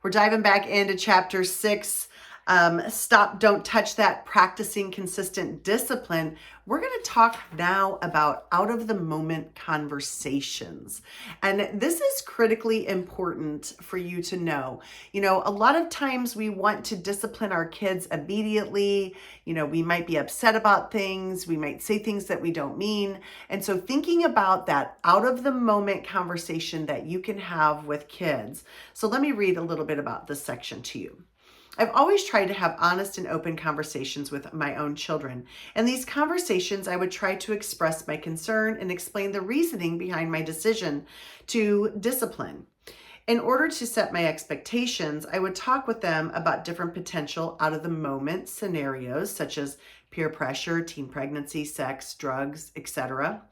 We're diving back into chapter 6. Stop, don't touch that, practicing consistent discipline. We're going to talk now about out of the moment conversations. And this is critically important for you to know. A lot of times we want to discipline our kids immediately. We might be upset about things. We might say things that we don't mean. And so thinking about that out of the moment conversation that you can have with kids. So let me read a little bit about this section to you. I've always tried to have honest and open conversations with my own children. In these conversations, I would try to express my concern and explain the reasoning behind my decision to discipline. In order to set my expectations, I would talk with them about different potential out-of-the-moment scenarios, such as peer pressure, teen pregnancy, sex, drugs, etc.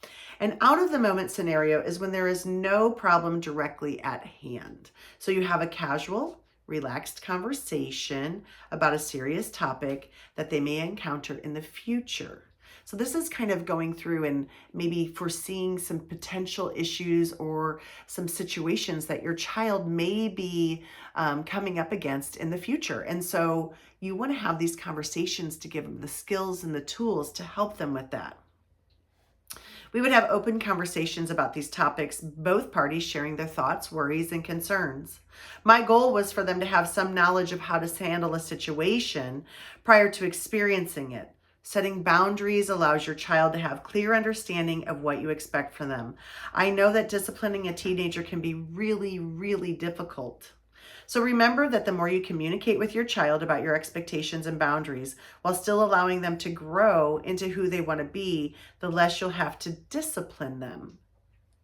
An out-of-the-moment scenario is when there is no problem directly at hand. So you have a casual, relaxed conversation about a serious topic that they may encounter in the future. So this is kind of going through and maybe foreseeing some potential issues or some situations that your child may be coming up against in the future. And so you want to have these conversations to give them the skills and the tools to help them with that. We would have open conversations about these topics, both parties sharing their thoughts, worries, and concerns. My goal was for them to have some knowledge of how to handle a situation prior to experiencing it. Setting boundaries allows your child to have clear understanding of what you expect from them. I know that disciplining a teenager can be really, really difficult. So remember that the more you communicate with your child about your expectations and boundaries while still allowing them to grow into who they want to be, the less you'll have to discipline them.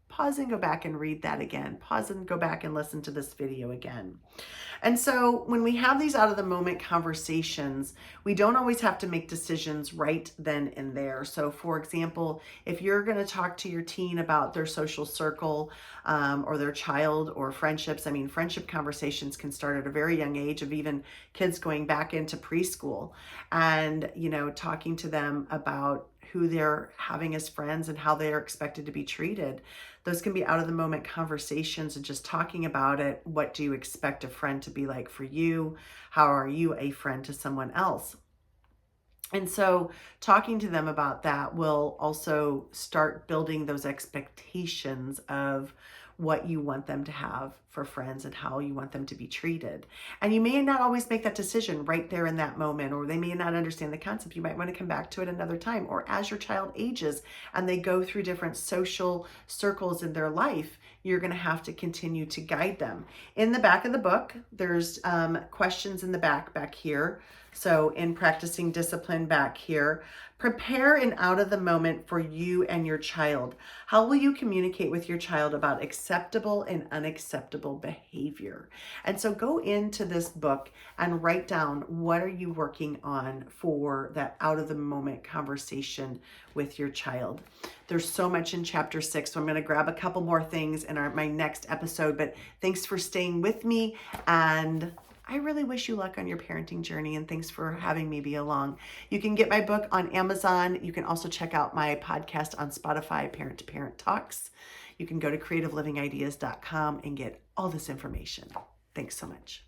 Pause and go back and read that again. Pause and go back and listen to this video again. And so when we have these out of the moment conversations, we don't always have to make decisions right then and there. So for example, if you're going to talk to your teen about their social circle or their child or friendships, friendship conversations can start at a very young age of even kids going back into preschool and, talking to them about who they're having as friends and how they are expected to be treated. Those can be out of the moment conversations and just talking about it. What do you expect a friend to be like for you? How are you a friend to someone else? And so talking to them about that will also start building those expectations of what you want them to have for friends and how you want them to be treated. And you may not always make that decision right there in that moment, or they may not understand the concept. You might want to come back to it another time, or as your child ages and they go through different social circles in their life, you're going to have to continue to guide them. In the back of the book, there's questions in the back here. So in practicing discipline back here, prepare an out of the moment for you and your child. How will you communicate with your child about acceptable and unacceptable behavior? And so go into this book and write down, what are you working on for that out of the moment conversation with your child? There's so much in chapter 6, so I'm going to grab a couple more things in my next episode, but thanks for staying with me, and I really wish you luck on your parenting journey, and thanks for having me be along. You can get my book on Amazon. You can also check out my podcast on Spotify, Parent to Parent Talks. You can go to creativelivingideas.com and get all this information. Thanks so much.